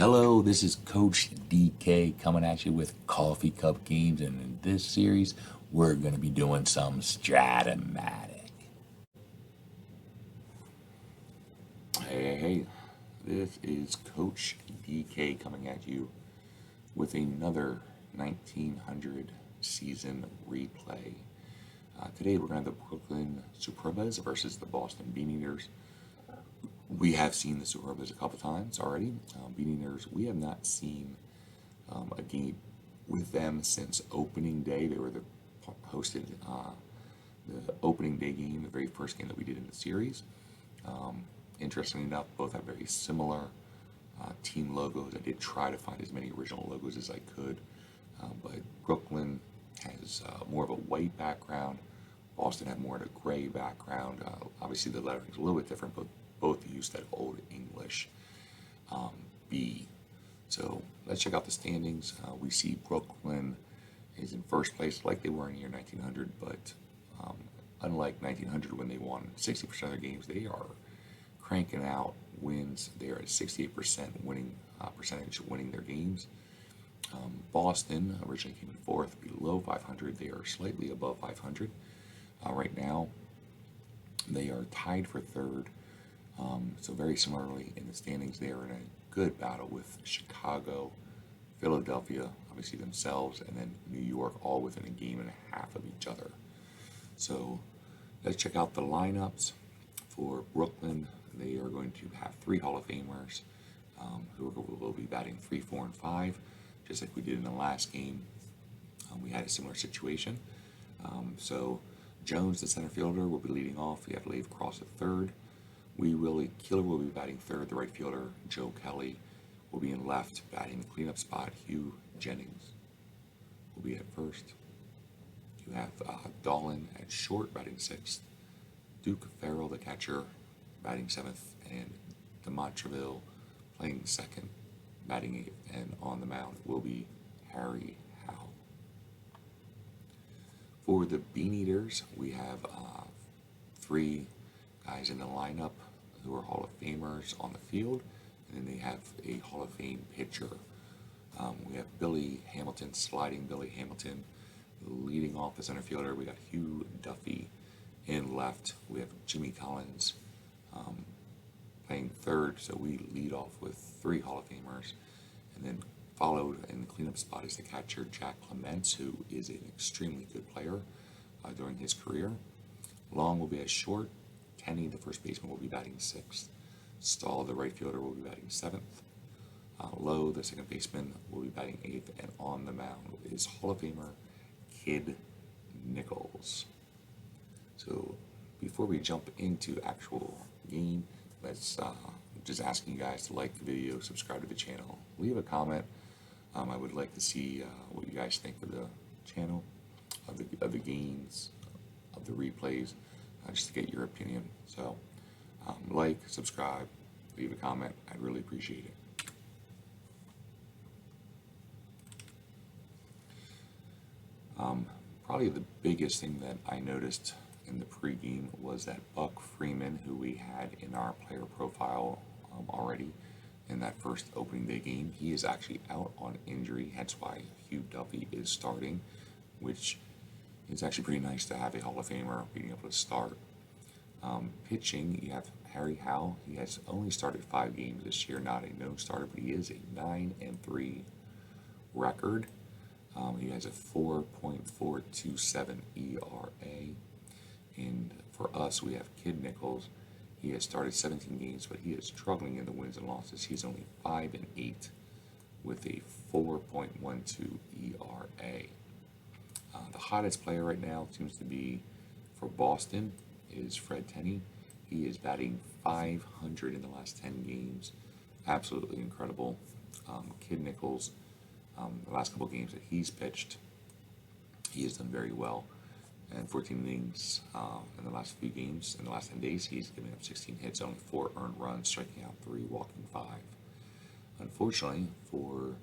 Hello, this is Coach DK coming at you with Coffee Cup Games, and in this series, we're going to be doing some Strat-O-Matic. Hey, this is Coach DK coming at you with another 1900 season replay. Today, we're going to have the Brooklyn Superbas versus the Boston Beaneaters. We have seen the Superbas a couple times already. Beaneaters, we have not seen a game with them since opening day. They were hosted the opening day game, the very first game that we did in the series. Interestingly enough, both have very similar team logos. I did try to find as many original logos as I could, but Brooklyn has more of a white background. Boston had more of a gray background. Obviously, the lettering is a little bit different, but both use that old English B. So let's check out the standings. We see Brooklyn is in first place like they were in the year 1900, but unlike 1900 when they won 60% of their games, they are cranking out wins. They are at 68% winning percentage winning their games. Boston originally came in fourth, below 500. They are slightly above 500 right now. They are tied for third. So very similarly in the standings, they are in a good battle with Chicago, Philadelphia, obviously themselves, and then New York, all within a game and a half of each other. So let's check out the lineups for Brooklyn. They are going to have three Hall of Famers who will be batting 3, 4, and 5, just like we did in the last game. We had a similar situation. So Jones, the center fielder, will be leading off. We have Leif Cross at third. Wee Willie Keeler will be batting third. The right fielder, Joe Kelly, will be in left, batting the cleanup spot. Hugh Jennings will be at first. You have Dolan at short, batting sixth. Duke Farrell, the catcher, batting seventh. And DeMontraville playing second, batting eighth. And on the mound will be Harry Howell. For the Beaneaters, we have three guys in the lineup who are Hall of Famers on the field, and then they have a Hall of Fame pitcher. We have Billy Hamilton, sliding Billy Hamilton, leading off the center fielder. We got Hugh Duffy in left. We have Jimmy Collins playing third, so we lead off with three Hall of Famers, and then followed in the cleanup spot is the catcher Jack Clements, who is an extremely good player during his career. Long will be at short. Kenny, the first baseman, will be batting sixth. Stahl, the right fielder, will be batting seventh. Lowe, the second baseman, will be batting eighth. And on the mound is Hall of Famer Kid Nichols. So before we jump into actual game, let's just asking you guys to like the video, subscribe to the channel, leave a comment. I would like to see what you guys think of the channel, of the games, of the replays. Just to get your opinion. So, like, subscribe, leave a comment. I'd really appreciate it. Probably the biggest thing that I noticed in the pregame was that Buck Freeman, who we had in our player profile already in that first opening day game, he is actually out on injury. Hence why Hugh Duffy is starting, which it's actually pretty nice to have a Hall of Famer being able to start. Pitching, you have Harry Howell. He has only started 5 games this year, not a no-starter, but he is a 9-3 record. He has a 4.427 ERA. And for us, we have Kid Nichols. He has started 17 games, but he is struggling in the wins and losses. He's only 5-8 with a 4.12 ERA. The hottest player right now seems to be for Boston is Fred Tenney. He is batting 500 in the last 10 games. Absolutely incredible. Kid Nichols, the last couple games that he's pitched, he has done very well. And 14 innings in the last few games, in the last 10 days, he's given up 16 hits, only 4 earned runs, striking out 3, walking 5. Unfortunately for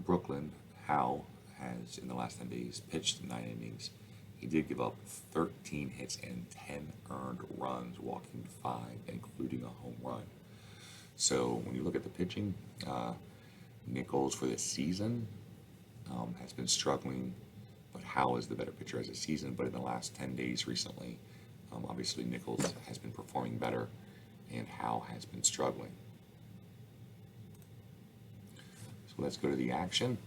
Brooklyn, Howell has, in the last 10 days, pitched 9 innings. He did give up 13 hits and 10 earned runs, walking 5, including a home run. So when you look at the pitching, Nichols for the season has been struggling, but Howell is the better pitcher as a season. But in the last 10 days recently, obviously Nichols has been performing better, and Howell has been struggling. So let's go to the action.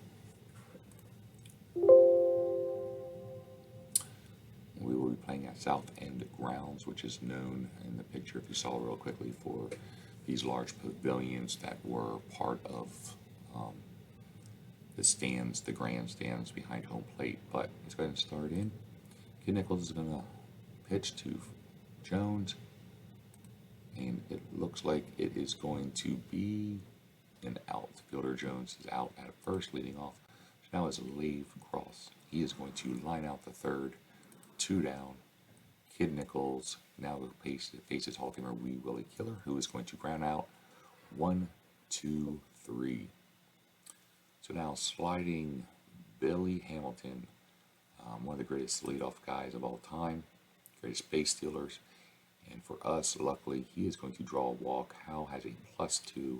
We will be playing at South End Grounds, which is known in the picture, if you saw real quickly, for these large pavilions that were part of the stands, the grandstands behind home plate. But let's go ahead and start in. Kid Nichols is going to pitch to Jones, and it looks like it is going to be an out. Fielder Jones is out at first, leading off. So now is Lave Cross. He is going to line out the third, 2 down. Kid Nichols now faces Hall of Famer Wee Willie Keeler, who is going to ground out 1, 2, 3. So now sliding Billy Hamilton, one of the greatest leadoff guys of all time, greatest base stealers. And for us, luckily, he is going to draw a walk. Howell has a +2.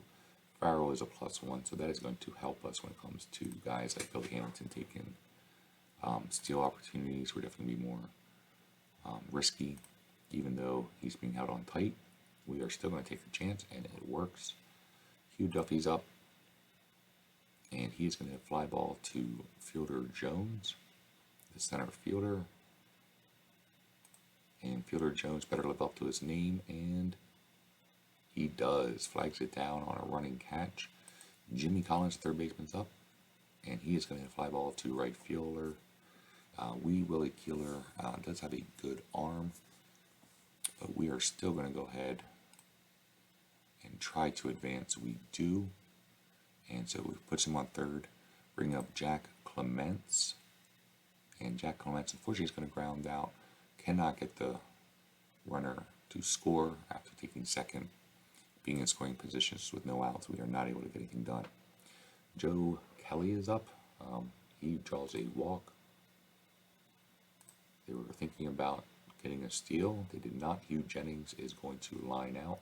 Farrell is a +1, so that is going to help us when it comes to guys like Billy Hamilton taking steal opportunities. We're definitely be more risky, even though he's being held on tight. We are still going to take the chance, and it works. Hugh Duffy's up, and he's going to hit fly ball to Fielder Jones, the center fielder. And Fielder Jones better live up to his name, and he does. Flags it down on a running catch. Jimmy Collins, third baseman's up, and he is going to hit fly ball to right fielder. Wee Willie Keeler does have a good arm, but we are still going to go ahead and try to advance. We do, and so we put him on third, bring up Jack Clements, and Jack Clements unfortunately is going to ground out. Cannot get the runner to score after taking second. Being in scoring positions with no outs, we are not able to get anything done. Joe Kelly is up. He draws a walk. They were thinking about getting a steal. They did not. Hugh Jennings is going to line out,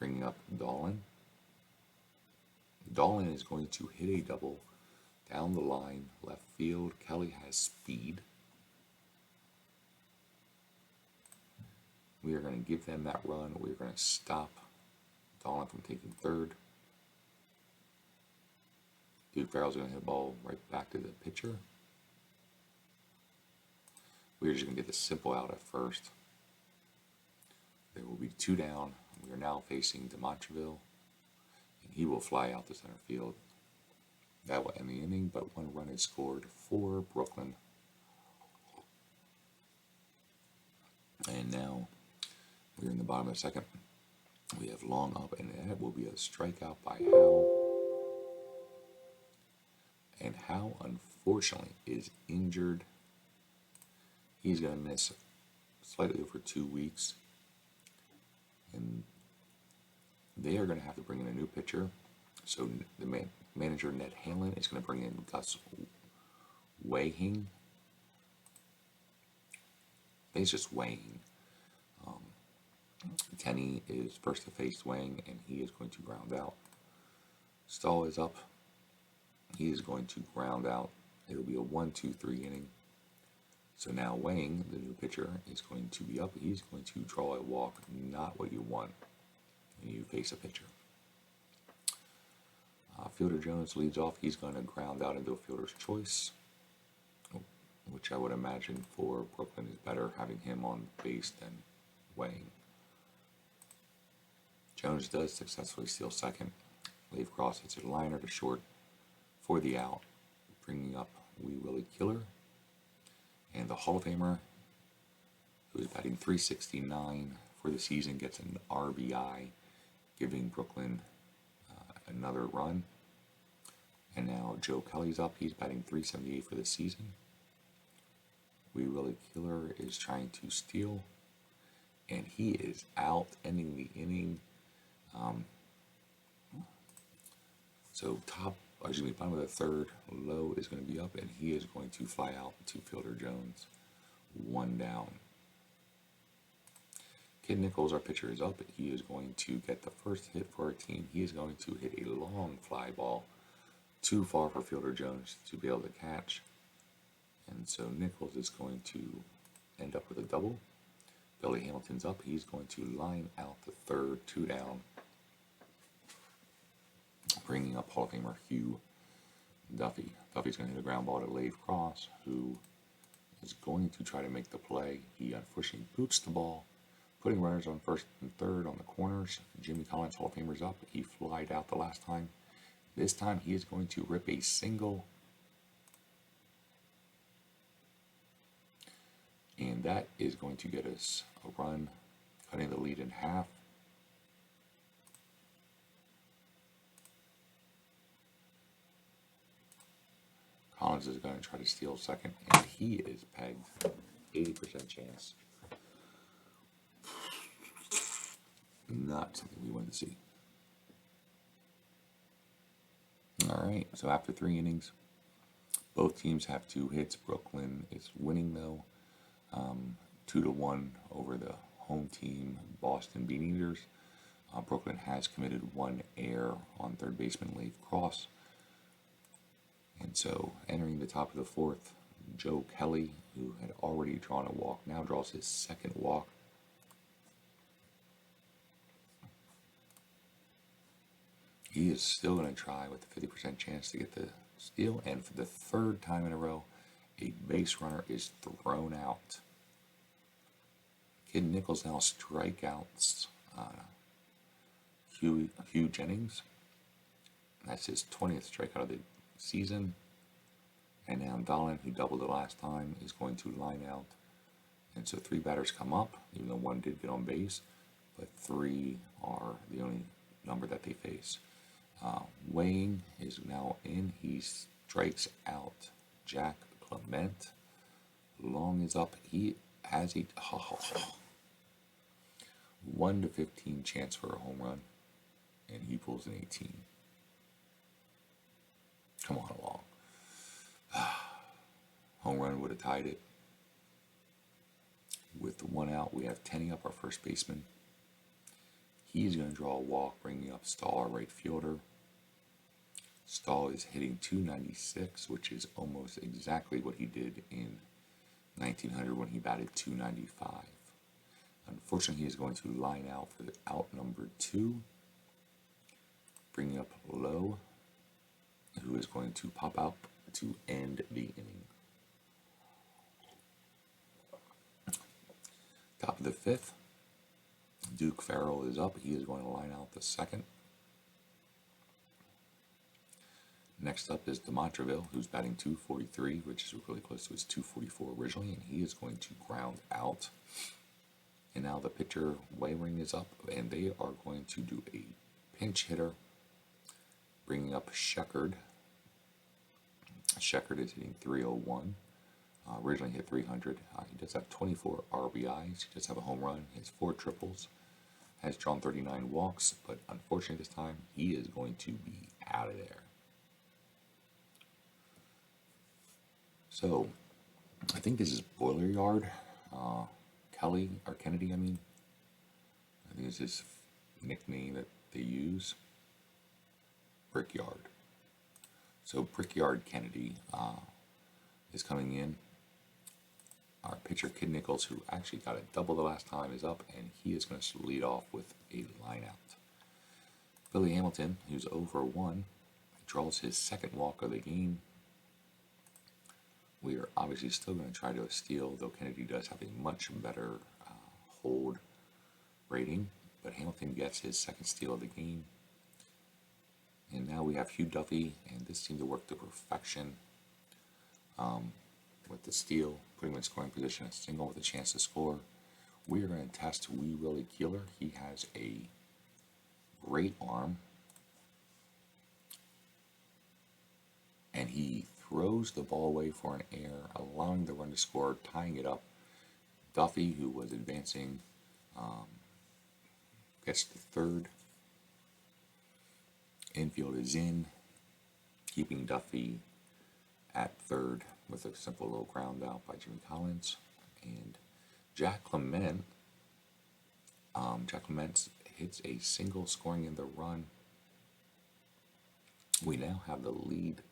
bringing up Dolan. Dolan is going to hit a double down the line, left field. Kelly has speed. We are going to give them that run. We are going to stop Dolan from taking third. Dude Farrell's going to hit the ball right back to the pitcher. We are just going to get the simple out at first. There will be 2 down. We are now facing DeMontreville, and he will fly out to center field. That will end the inning, but 1 run is scored for Brooklyn. And now we're in the bottom of the second. We have Long up, and that will be a strikeout by Howell. And Howell, unfortunately, is injured. He's going to miss slightly over 2 weeks. And they are going to have to bring in a new pitcher. So the manager, Ned Hanlon, is going to bring in Gus Wayhing. He's just Wayne. Tenney is first to face Wang, and he is going to ground out. Stahl is up. He is going to ground out. It'll be a 1-2-3 inning. So now Wang, the new pitcher, is going to be up. He's going to draw a walk, not what you want when you face a pitcher. Fielder Jones leads off. He's going to ground out into a fielder's choice, which I would imagine for Brooklyn is better having him on base than Wang. Jones does successfully steal second. Lave Cross hits a liner to short for the out, bringing up Wee Willie Keeler. And the Hall of Famer, who is batting .369 for the season, gets an RBI, giving Brooklyn another run. And now Joe Kelly's up. He's batting .378 for the season. Wee Willie Keeler is trying to steal, and he is out, ending the inning. So bottom of the third, Lowe is going to be up, and he is going to fly out to Fielder Jones. 1 down. Kid Nichols, our pitcher, is up. He is going to get the first hit for our team. He is going to hit a long fly ball too far for Fielder Jones to be able to catch. And so Nichols is going to end up with a double. Billy Hamilton's up. He's going to line out the third, 2 down, bringing up Hall of Famer Hugh Duffy. Duffy's going to hit a ground ball to Lave Cross, who is going to try to make the play. He unfortunately boots the ball, putting runners on first and third on the corners. Jimmy Collins, Hall of Famer's up. He flied out the last time. This time he is going to rip a single. And that is going to get us a run, cutting the lead in half. Collins is going to try to steal second, and he is pegged. 80% chance. Not something we want to see. Alright, so after 3 innings, both teams have 2 hits. Brooklyn is winning though. 2-1 over the home team, Boston Beaneaters. Brooklyn has committed 1 error on third baseman Lave Cross. And so entering the top of the 4th, Joe Kelly, who had already drawn a walk, now draws his 2nd walk. He is still going to try with a 50% chance to get the steal, and for the 3rd time in a row, a base runner is thrown out. Kid Nichols now strikeouts Hugh Jennings. That's his 20th strikeout of the season. And now Dolan, who doubled it last time, is going to line out. And so 3 batters come up, even though 1 did get on base, but 3 are the only number that they face. Weighing is now in. He strikes out Jack Clement. Long is up. He has a 1 to 15 chance for a home run, and he pulls an 18. Come on along. Home run would have tied it. With 1 out, we have Tenney up, our first baseman. He's going to draw a walk, bringing up Stahl, our right fielder. Stahl is hitting 296, which is almost exactly what he did in 1900 when he batted 295. Unfortunately, he is going to line out for the out number 2, bringing up Lowe, who is going to pop out to end the inning. Top of the 5th, Duke Farrell is up. He is going to line out the 2nd. Next up is DeMontreville, who's batting 243, which is really close to his 244 originally, and he is going to ground out. And now the pitcher, Waring, is up, and they are going to do a pinch hitter, bringing up Sheckard. Sheckard is hitting 301. Originally hit 300. He does have 24 RBIs. He does have a home run. He has 4 triples. Has drawn 39 walks, but unfortunately this time he is going to be out of there. So, I think this is Boiler Yard. Kennedy, I mean. I think it's his nickname that they use. Brickyard. So, Brickyard Kennedy is coming in. Our pitcher, Kid Nichols, who actually got a double the last time, is up, and he is going to lead off with a line out. Billy Hamilton, who's over 1, draws his 2nd walk of the game. We are obviously still going to try to steal, though Kennedy does have a much better hold rating. But Hamilton gets his 2nd steal of the game. And now we have Hugh Duffy, and this seemed to work to perfection with the steal, putting him in scoring position, a single with a chance to score. We are going to test Wee Willie Keeler. He has a great arm, and he throws the ball away for an error, allowing the run to score, tying it up. Duffy, who was advancing, gets the 3rd. Infield is in, keeping Duffy at 3rd with a simple little ground out by Jimmy Collins. And Jack Clement Jack Clements hits a single, scoring in the run. We now have the lead.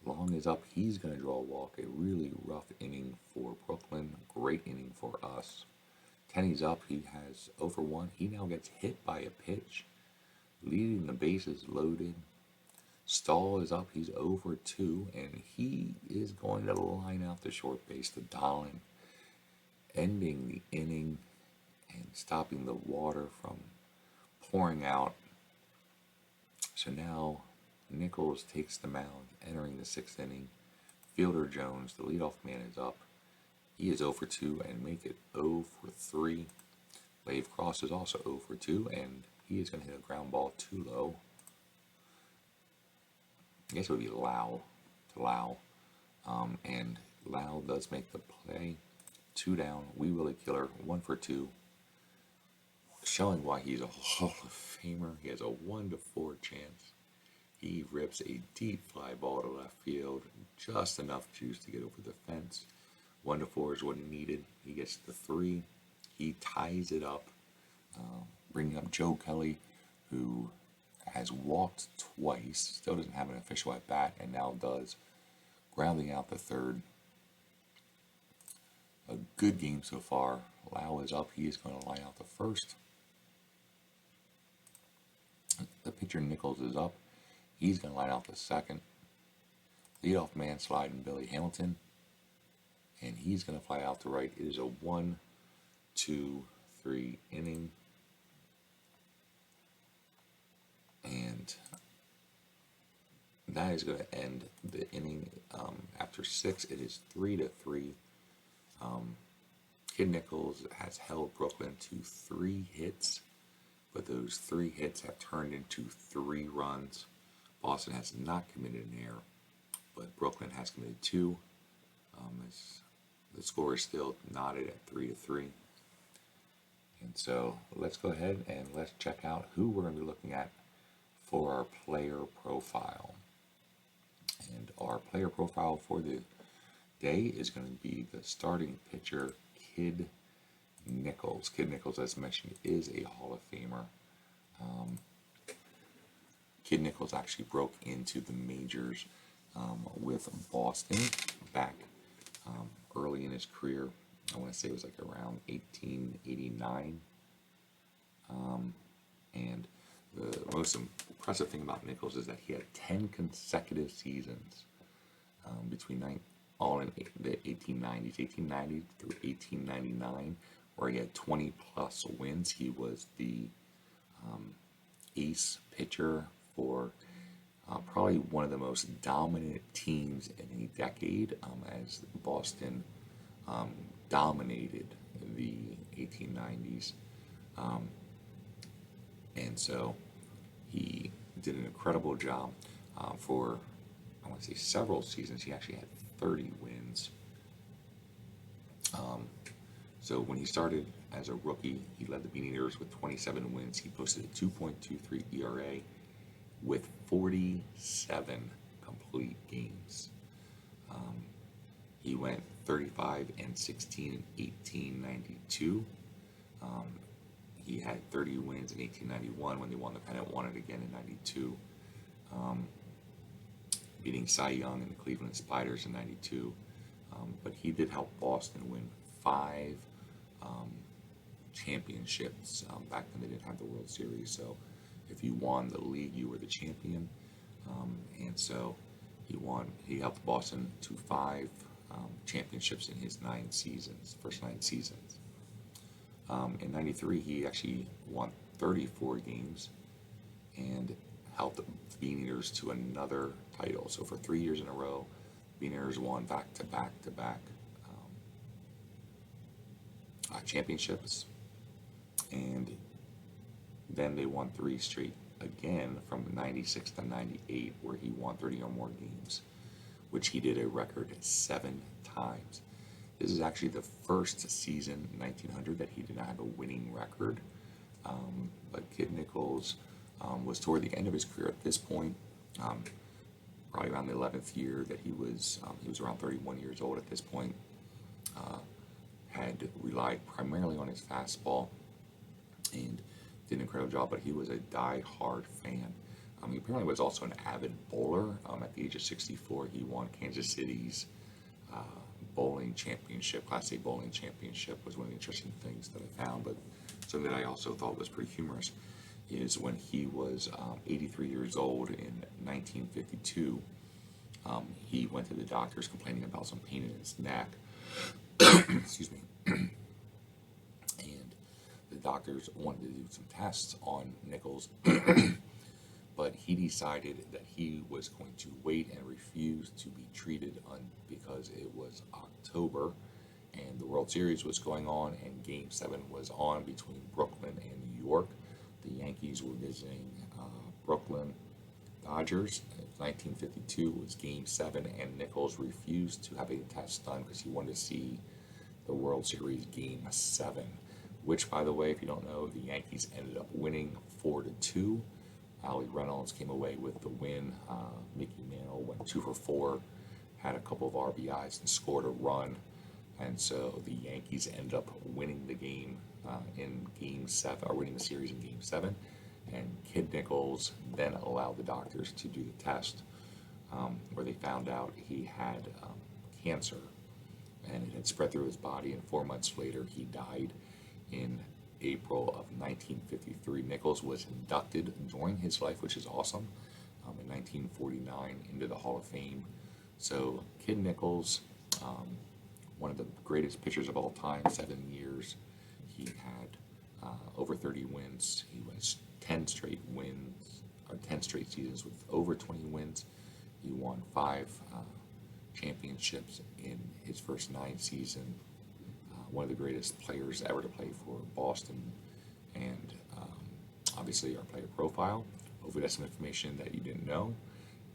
Long is up. He's going to draw a walk. A really rough inning for Brooklyn. Great inning for us. Tenney's up. He has 0 for 1. He now gets hit by a pitch, leading the bases loaded. Stahl is up. He's 0 for 2, and he is going to line out the short base to Dolan, ending the inning and stopping the water from pouring out. So now Nichols takes the mound, entering the 6th inning. Fielder Jones, the leadoff man, is up. He is 0 for 2 and make it 0 for 3. Lave Cross is also 0 for 2, and he is going to hit a ground ball too low. I guess it would be Lau to Lau. And Lau does make the play. 2 down. Wee Willie Keeler, 1 for 2. Showing why he's a Hall of Famer. He has a 1 to 4 chance. He rips a deep fly ball to left field. Just enough juice to get over the fence. 1 to 4 is what he needed. He gets the 3. He ties it up, bringing up Joe Kelly, who has walked twice, still doesn't have an official at bat, and now does, grounding out the 3rd. A good game so far. Lau is up. He is going to line out the 1st. The pitcher Nichols is up. He's going to line out the 2nd. Leadoff man sliding Billy Hamilton, and he's going to fly out to right. It is a 1, 2, 3 inning. And that is going to end the inning. After 6, it is 3 to 3. Kid Nichols has held Brooklyn to 3 hits, but those 3 hits have turned into 3 runs. Boston has not committed an error, but Brooklyn has committed 2. The score is still knotted at 3 to 3. And so let's go ahead and let's check out who we're going to be looking at for our player profile. And our player profile for the day is going to be the starting pitcher, Kid Nichols. Kid Nichols, as mentioned, is a Hall of Famer. Kid Nichols actually broke into the majors with Boston back early in his career. I want to say it was like around 1889. And the most impressive thing about Nichols is that he had 10 consecutive seasons between all in the 1890s, 1890 through 1899, where he had 20 plus wins. He was the ace pitcher for probably one of the most dominant teams in a decade, as Boston dominated the 1890s. And so he did an incredible job for, I want to say, several seasons. He actually had 30 wins. So when he started as a rookie, he led the Beaneaters with 27 wins. He posted a 2.23 ERA with 47 complete games. He went 35-16 in 1892. He had 30 wins in 1891 when they won the pennant, won it again in 92, beating Cy Young and the Cleveland Spiders in 92. But he did help Boston win 5 championships. Back then they didn't have the World Series, so if you won the league, you were the champion. And so he helped Boston to 5 championships in his first 9 seasons. In 93, he actually won 34 games and helped the Beaneaters to another title. So for 3 years in a row, Beaneaters won back-to-back championships. And then they won 3 straight again from 96 to 98, where he won 30 or more games, which he did a record 7 times. This is actually the first season in 1900 that he did not have a winning record. But Kid Nichols was toward the end of his career at this point, probably around the 11th year that he was around 31 years old at this point. Had relied primarily on his fastball, and did an incredible job, but he was a die-hard fan. He apparently was also an avid bowler. At the age of 64, he won Kansas City's bowling championship. Class A bowling championship was one of the interesting things that I found, but something that I also thought was pretty humorous is when he was 83 years old in 1952, he went to the doctors complaining about some pain in his neck. Excuse me. And the doctors wanted to do some tests on Nichols, but he decided that he was going to wait and refuse to be treated because it was October and the World Series was going on and Game 7 was on between Brooklyn and New York. The Yankees were visiting Brooklyn Dodgers. 1952 was Game 7, and Nichols refused to have a test done because he wanted to see the World Series Game 7, which, by the way, if you don't know, the Yankees ended up winning 4-2. Ali Reynolds came away with the win. Mickey Mantle went 2 for 4, had a couple of RBIs and scored a run, and so the Yankees ended up winning the game in Game 7, or winning the series in Game 7. And Kid Nichols then allowed the doctors to do the test, where they found out he had cancer, and it had spread through his body. And 4 months later, he died in April of 1953. Nichols was inducted during his life, which is awesome, in 1949 into the Hall of Fame. So Kid Nichols, one of the greatest pitchers of all time, 7 years. He had over 30 wins. He was 10 straight wins, or 10 straight seasons with over 20 wins. He won 5 championships in his first 9 seasons. One of the greatest players ever to play for Boston, and obviously our player profile. Hopefully that's some information that you didn't know,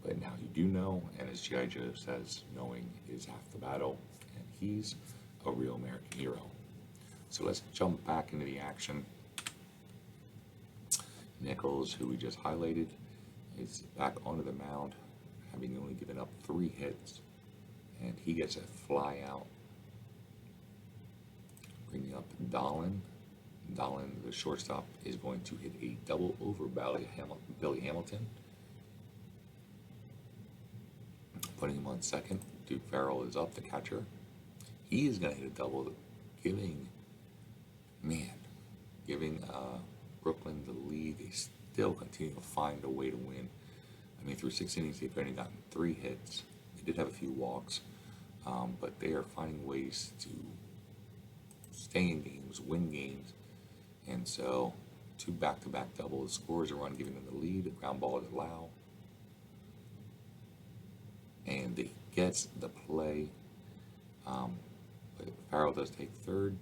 but now you do know, and as G.I. Joe says, knowing is half the battle, and he's a real American hero. So let's jump back into the action. Nichols, who we just highlighted, is back onto the mound, having only given up 3 hits, and he gets a fly out. Bringing up Dolan. Dolan, the shortstop, is going to hit a double over Billy Hamilton. Putting him on second. Duke Farrell is up, the catcher. He is going to hit a double, giving Brooklyn the lead. They still continue to find a way to win. I mean, through 6 innings, they've only gotten 3 hits. They did have a few walks, but they are finding ways to stay in games, win games, and so 2 back-to-back doubles, scores a run, giving them the lead. Ground ball to Lau, and they gets the play. But Farrell does take third.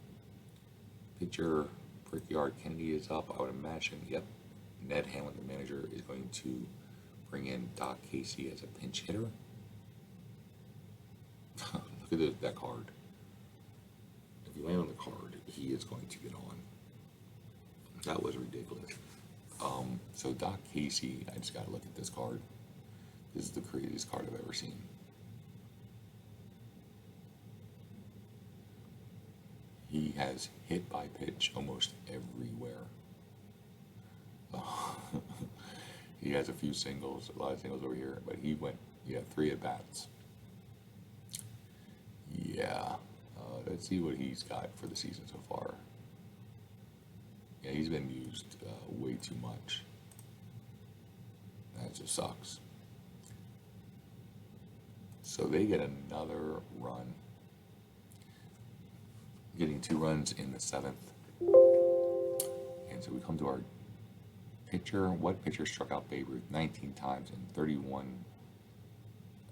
Pitcher Brickyard Kennedy is up. I would imagine, yep, Ned Hanlon, the manager, is going to bring in Doc Casey as a pinch hitter. Look at that card. If you land on the card, he is going to get on. That was ridiculous. So Doc Casey, I just got to look at this card. This is the craziest card I've ever seen. He has hit by pitch almost everywhere. He has a few singles, a lot of singles over here, but he went, 3 at-bats. Yeah. Let's see what he's got for the season so far. Yeah, he's been used way too much. That just sucks. So they get another run. Getting 2 runs in the 7th. And so we come to our pitcher. What pitcher struck out Babe Ruth 19 times in 31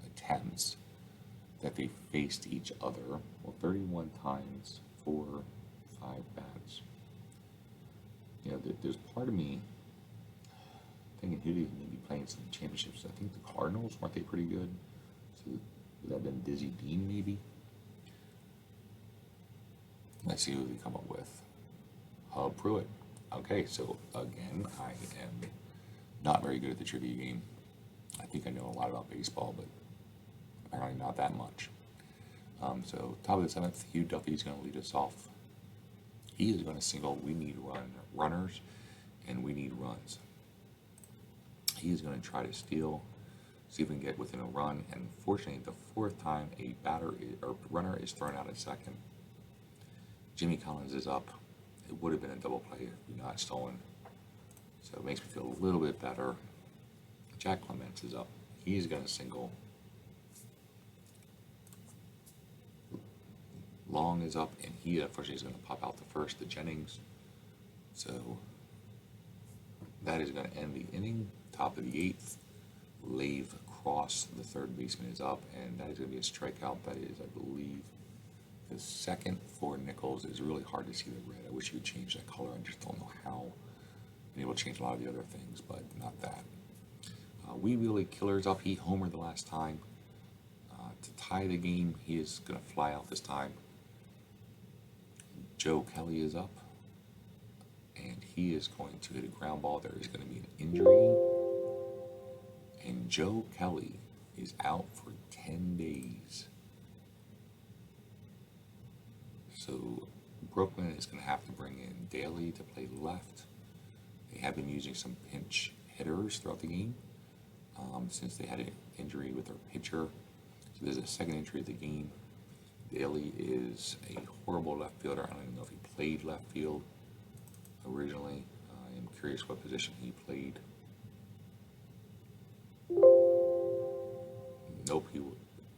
attempts that they faced each other? Well, 31 times for 5 bats. There's part of me thinking who they may be playing some championships. I think the Cardinals, weren't they pretty good? So would that have been Dizzy Dean maybe? Let's see who they come up with. Hub Pruitt. Okay, so again, I am not very good at the trivia game. I think I know a lot about baseball, but apparently not that much. So top of the 7th, Hugh Duffy is going to lead us off. He is going to single. We need runners, and we need runs. He is going to try to steal, see if we can get within a run. And fortunately, the fourth time a runner is thrown out at second. Jimmy Collins is up. It would have been a double play if we not stolen. So it makes me feel a little bit better. Jack Clements is up. He's going to single. Long is up, and he unfortunately is going to pop out the first to Jennings. So that is going to end the inning. Top of the eighth. Lave Cross, the third baseman, is up, and that is going to be a strikeout. That is, I believe, the second for Nichols. It's really hard to see the red. I wish you would change that color. I just don't know how. Been able to change a lot of the other things, but not that. Wee Willie Keeler is up. He homered the last time. To tie the game, he is going to fly out this time. Joe Kelly is up, and he is going to hit a ground ball. There is going to be an injury, and Joe Kelly is out for 10 days. So Brooklyn is going to have to bring in Daly to play left. They have been using some pinch hitters throughout the game since they had an injury with their pitcher. So there's a second injury of the game. Daly is a horrible left fielder. I don't even know if he played left field originally. I am curious what position he played. Nope, he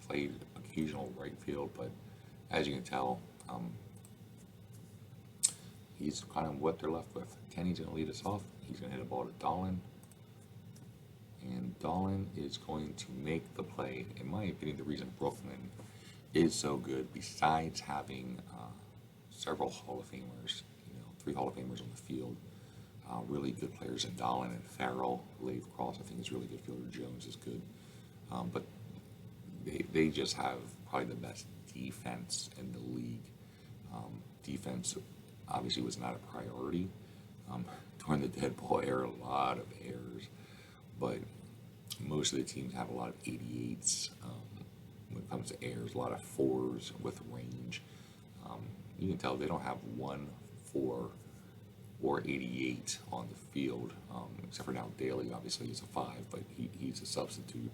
played occasional right field, but as you can tell, he's kind of what they're left with. Kenny's going to lead us off. He's going to hit a ball to Dolan. And Dolan is going to make the play. In my opinion, the reason Brooklyn is so good, besides having several Hall of Famers, 3 Hall of Famers on the field, really good players in Dolan and Farrell. Lave Cross, I think, is really good fielder. Jones is good. But they just have probably the best defense in the league. Defense obviously was not a priority. During the dead ball era, a lot of errors, but most of the teams have a lot of 88s. When it comes to errors, a lot of 4s with range. You can tell they don't have 1, 4, or 88 on the field, except for now Daly obviously is a 5, but he's a substitute.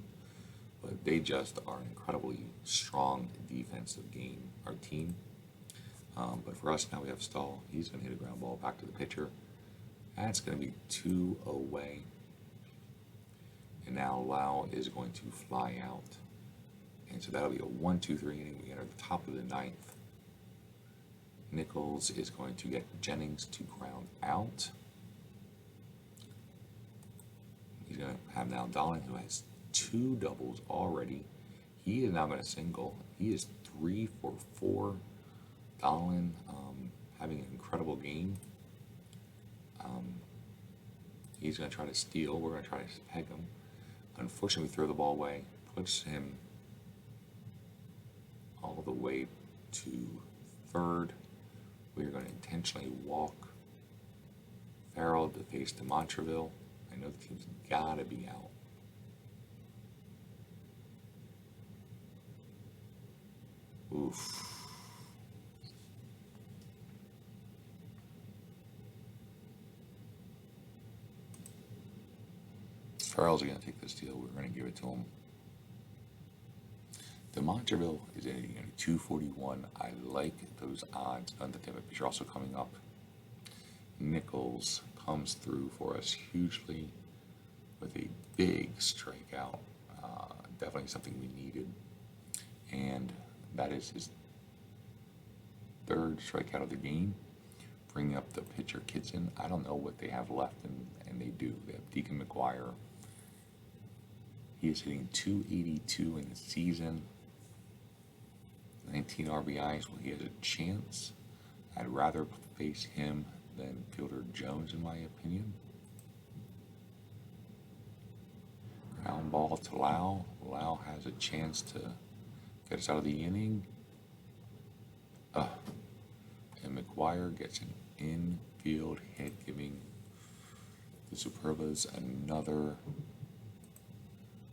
But they just are an incredibly strong defensive game, our team. But for us now we have Stahl. He's going to hit a ground ball back to the pitcher. That's going to be 2 away. And now Lau is going to fly out. And so that'll be a 1-2-3 inning. We enter the top of the 9th. Nichols is going to get Jennings to ground out. He's going to have now Dolan, who has 2 doubles already. He is now going to single. He is 3 for 4. Dolan having an incredible game. He's going to try to steal. We're going to try to peg him. Unfortunately, we throw the ball away. Puts him all the way to third. We're going to intentionally walk Farrell to face to Montreville. I know the team's got to be out. Oof. Farrell's going to take this deal. We're going to give it to him. The Montreville is a 241. I like those odds. None that they have a pitcher also coming up. Nichols comes through for us hugely with a big strikeout. Definitely something we needed. And that is his 3rd strikeout of the game. Bringing up the pitcher Kitson. I don't know what they have left, and they do. They have Deacon McGuire. He is hitting 282 in the season. 19 RBIs. Well, he has a chance. I'd rather face him than fielder Jones, in my opinion. Ground ball to Lau. Lau has a chance to get us out of the inning. And McGuire gets an infield hit, giving the Superbas another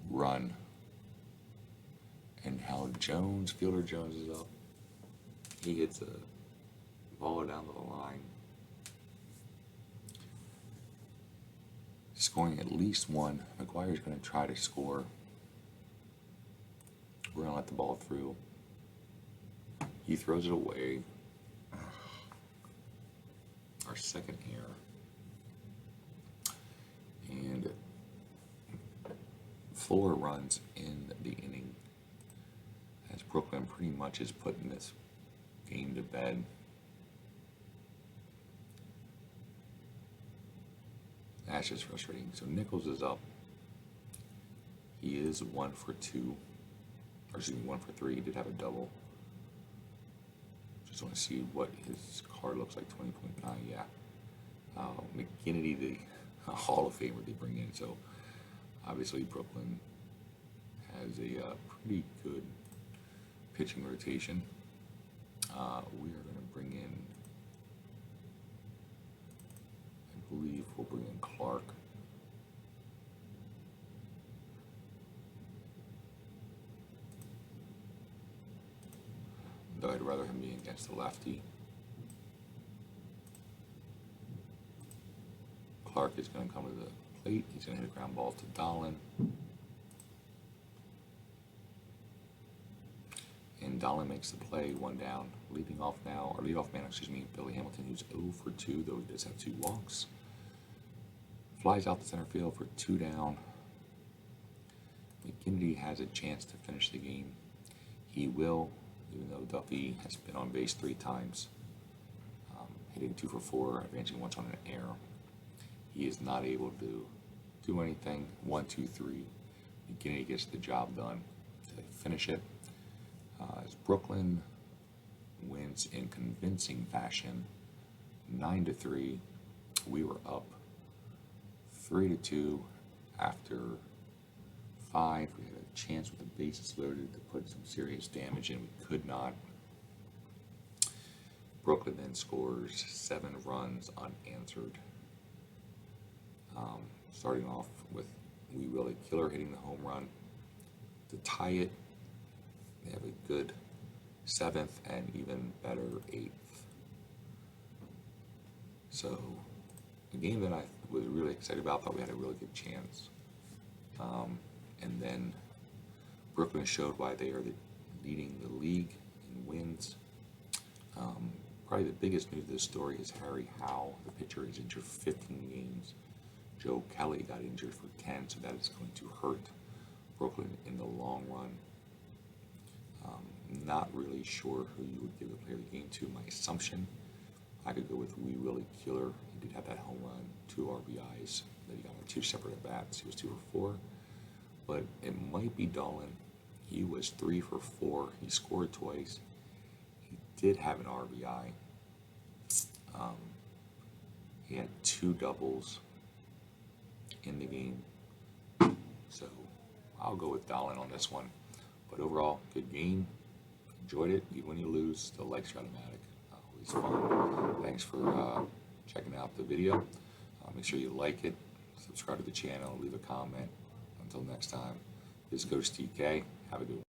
run. And how fielder Jones is up. He hits a follow down to the line, scoring at least one. McGuire's going to try to score. We're going to let the ball through. He throws it away. Our second error. And 4 runs in the inning, as Brooklyn pretty much is putting this game to bed. That's just frustrating. So Nichols is up. He is 1 for 2. Or excuse me, 1 for 3. He did have a double. Just want to see what his card looks like. 20.9, yeah. McGinnity, the Hall of Famer they bring in. So obviously Brooklyn has a pretty good pitching rotation. We are going to bring in, I believe we'll bring in Clark. Though I'd rather him be against the lefty. Clark is going to come to the plate. He's going to hit a ground ball to Dolan. And Dolan makes the play, 1 down. Leading off now, or leadoff man, excuse me, Billy Hamilton, who's 0 for 2, though he does have 2 walks. Flies out to center field for 2 down. McGinnity has a chance to finish the game. He will, even though Duffy has been on base 3 times, hitting 2 for 4, advancing once on an error. He is not able to do anything. 1, 2, 3. McGinnity gets the job done to finish it. As Brooklyn wins in convincing fashion, 9-3. We were up 3-2 after 5. We had a chance with the bases loaded to put some serious damage in. We could not. Brooklyn then scores 7 runs unanswered. Starting off with Wee Willie Keeler hitting the home run to tie it. They have a good 7th and even better 8th. So, a game that I was really excited about, thought we had a really good chance. And then Brooklyn showed why they are leading the league in wins. Probably the biggest news of this story is Harry Howell, the pitcher, is injured for 15 games. Joe Kelly got injured for 10, so that is going to hurt Brooklyn in the long run. Not really sure who you would give the player of the game to. My assumption, I could go with Wee Willie Keeler. He did have that home run, 2 RBIs that he got on 2 separate at-bats. He was 2 for 4. But it might be Dolan. He was 3 for 4. He scored twice. He did have an RBI. He had 2 doubles in the game. So I'll go with Dolan on this one. But overall, good game. Enjoyed it. Even when you lose, still like StratOMatic. Always fun. Thanks for checking out the video. Make sure you like it, subscribe to the channel, leave a comment. Until next time, this is Coach TK. Have a good one.